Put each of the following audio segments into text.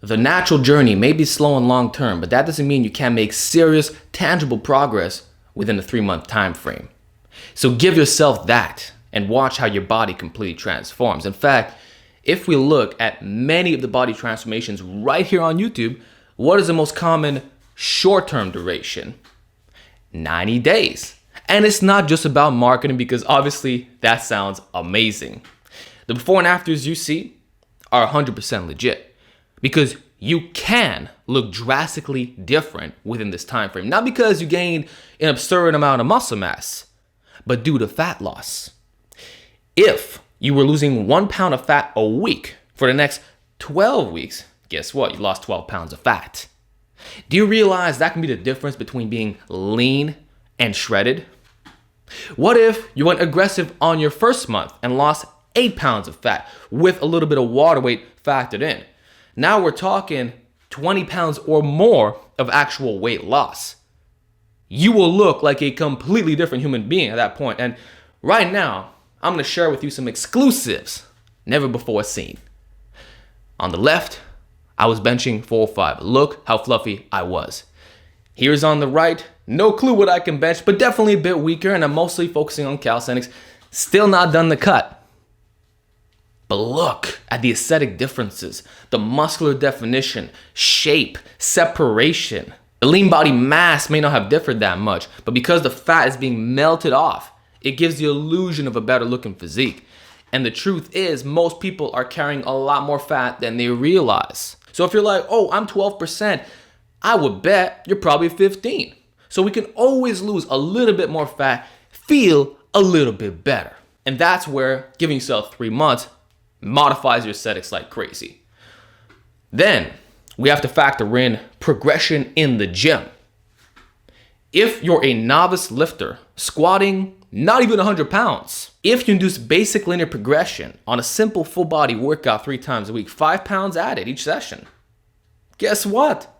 The natural journey may be slow and long term, but that doesn't mean you can't make serious, tangible progress within a 3-month time frame. So give yourself that and watch how your body completely transforms. In fact, if we look at many of the body transformations right here on YouTube, what is the most common short-term duration? 90 days. And it's not just about marketing, because obviously that sounds amazing. The before and afters you see are 100% legit, because you can look drastically different within this time frame. Not because you gained an absurd amount of muscle mass, but due to fat loss. If you were losing 1 pound of fat a week for the next 12 weeks, guess what? You lost 12 pounds of fat. Do you realize that can be the difference between being lean and shredded? What if you went aggressive on your first month and lost 8 pounds of fat with a little bit of water weight factored in? Now we're talking 20 pounds or more of actual weight loss. You will look like a completely different human being at that point. And right now, I'm going to share with you some exclusives never before seen. On the left, I was benching 405. Look how fluffy I was. Here's on the right, no clue what I can bench, but definitely a bit weaker, and I'm mostly focusing on calisthenics. Still not done the cut. But look at the aesthetic differences, the muscular definition, shape, separation. The lean body mass may not have differed that much, but because the fat is being melted off, it gives the illusion of a better looking physique. And the truth is, most people are carrying a lot more fat than they realize. So if you're like, oh, I'm 12%, I would bet you're probably 15. So we can always lose a little bit more fat, feel a little bit better. And that's where giving yourself 3 months modifies your aesthetics like crazy. Then we have to factor in progression in the gym. If you're a novice lifter, squatting not even 100 pounds, if you induce basic linear progression on a simple full body workout 3 times a week, 5 pounds added each session, guess what?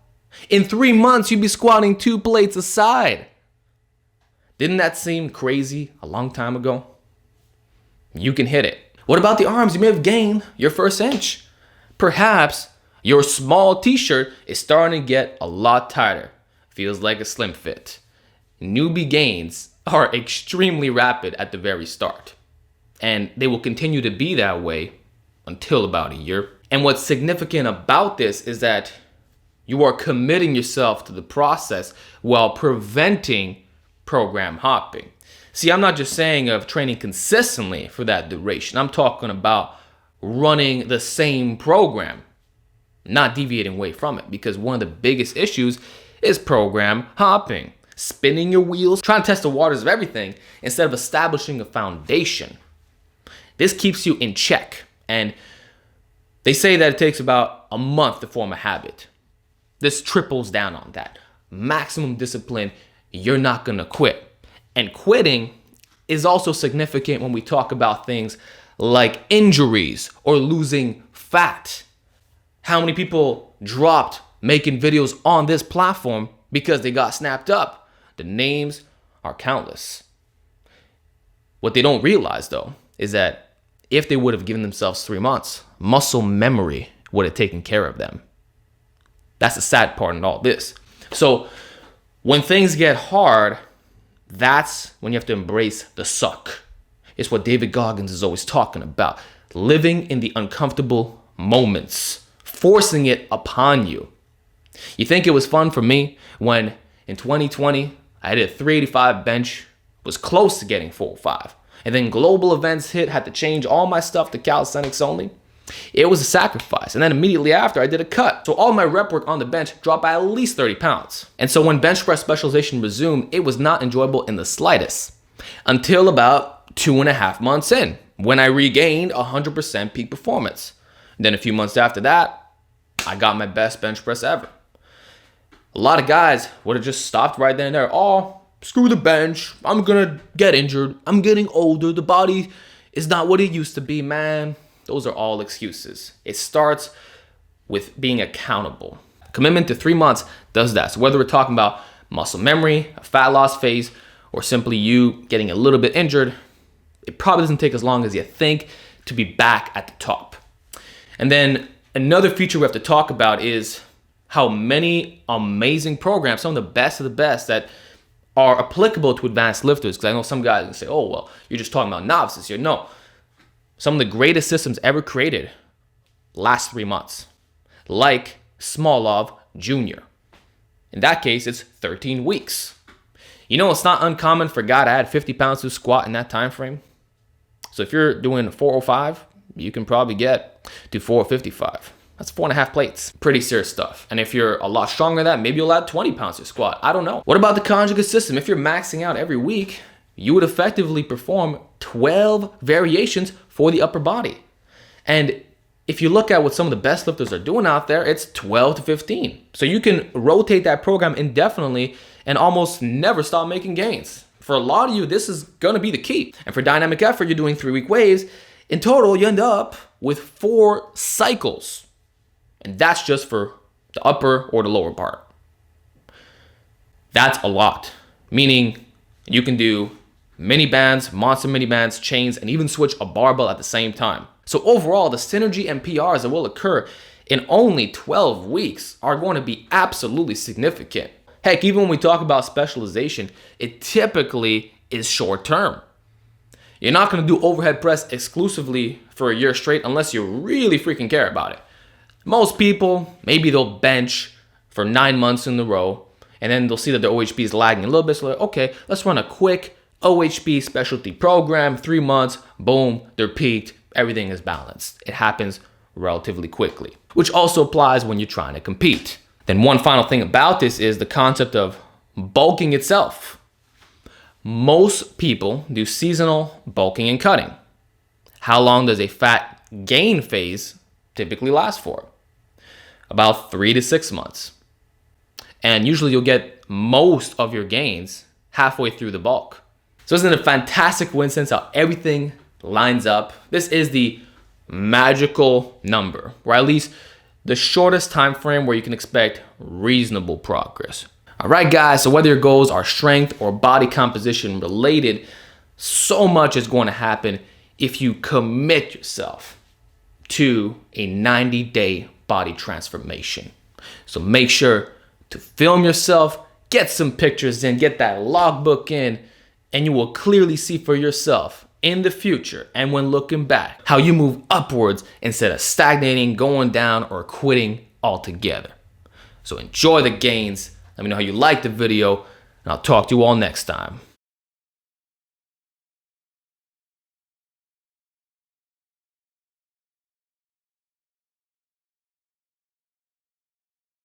In 3 months, you'd be squatting 2 plates a side. Didn't that seem crazy a long time ago? You can hit it. What about the arms? You may have gained your first inch. Perhaps your small t-shirt is starting to get a lot tighter. Feels like a slim fit. Newbie gains are extremely rapid at the very start, and they will continue to be that way until about a year. And what's significant about this is that you are committing yourself to the process while preventing program hopping. See, I'm not just saying of training consistently for that duration. I'm talking about running the same program, not deviating away from it, because one of the biggest issues is program hopping. Spinning your wheels, trying to test the waters of everything instead of establishing a foundation. This keeps you in check, and they say that it takes about a month to form a habit. This triples down on that. Maximum discipline, you're not gonna quit. And quitting is also significant when we talk about things like injuries or losing fat. How many people dropped making videos on this platform because they got snapped up? The names are countless. What they don't realize, though, is that if they would have given themselves 3 months, muscle memory would have taken care of them. That's the sad part in all this. So when things get hard, that's when you have to embrace the suck. It's what David Goggins is always talking about. Living in the uncomfortable moments, forcing it upon you. You think it was fun for me when in 2020, I did a 385 bench, was close to getting 405. And then global events hit, had to change all my stuff to calisthenics only. It was a sacrifice. And then immediately after, I did a cut. So all my rep work on the bench dropped by at least 30 pounds. And so when bench press specialization resumed, it was not enjoyable in the slightest. Until about 2.5 months in, when I regained 100% peak performance. And then a few months after that, I got my best bench press ever. A lot of guys would have just stopped right then and there. Oh, screw the bench. I'm gonna get injured. I'm getting older. The body is not what it used to be, man. Those are all excuses. It starts with being accountable. Commitment to 3 months does that. So whether we're talking about muscle memory, a fat loss phase, or simply you getting a little bit injured, it probably doesn't take as long as you think to be back at the top. And then Another feature we have to talk about is how many amazing programs, some of the best that are applicable to advanced lifters. Because I know some guys can say, oh, well, you're just talking about novices here. No, some of the greatest systems ever created last 3 months, like Smolov Jr. In that case, it's 13 weeks. You know, it's not uncommon for a guy to add 50 pounds to squat in that time frame. So if you're doing 405, you can probably get to 455. That's 4.5 plates. Pretty serious stuff. And if you're a lot stronger than that, maybe you'll add 20 pounds to squat. I don't know. What about the conjugate system? If you're maxing out every week, you would effectively perform 12 variations for the upper body. And if you look at what some of the best lifters are doing out there, it's 12 to 15. So you can rotate that program indefinitely and almost never stop making gains. For a lot of you, this is gonna be the key. And for dynamic effort, you're doing 3-week waves. In total, you end up with 4 cycles. And that's just for the upper or the lower part. That's a lot. Meaning you can do mini bands, monster mini bands, chains, and even switch a barbell at the same time. So overall, the synergy and PRs that will occur in only 12 weeks are going to be absolutely significant. Heck, even when we talk about specialization, it typically is short term. You're not going to do overhead press exclusively for a year straight unless you really freaking care about it. Most people, maybe they'll bench for 9 months in a row, and then they'll see that their OHP is lagging a little bit. So they're like, okay, let's run a quick OHP specialty program, 3 months, boom, they're peaked, everything is balanced. It happens relatively quickly, which also applies when you're trying to compete. Then one final thing about this is the concept of bulking itself. Most people do seasonal bulking and cutting. How long does a fat gain phase typically last for? About 3 to 6 months. And usually you'll get most of your gains halfway through the bulk. So isn't it a fantastic coincidence how everything lines up? This is the magical number, or at least the shortest time frame where you can expect reasonable progress. All right, guys, so whether your goals are strength or body composition related, so much is going to happen if you commit yourself to a 90-day body transformation. So make sure to film yourself, get some pictures in, get that logbook in, and you will clearly see for yourself in the future and when looking back how you move upwards instead of stagnating, going down, or quitting altogether. So enjoy the gains. Let me know how you liked the video, and I'll talk to you all next time.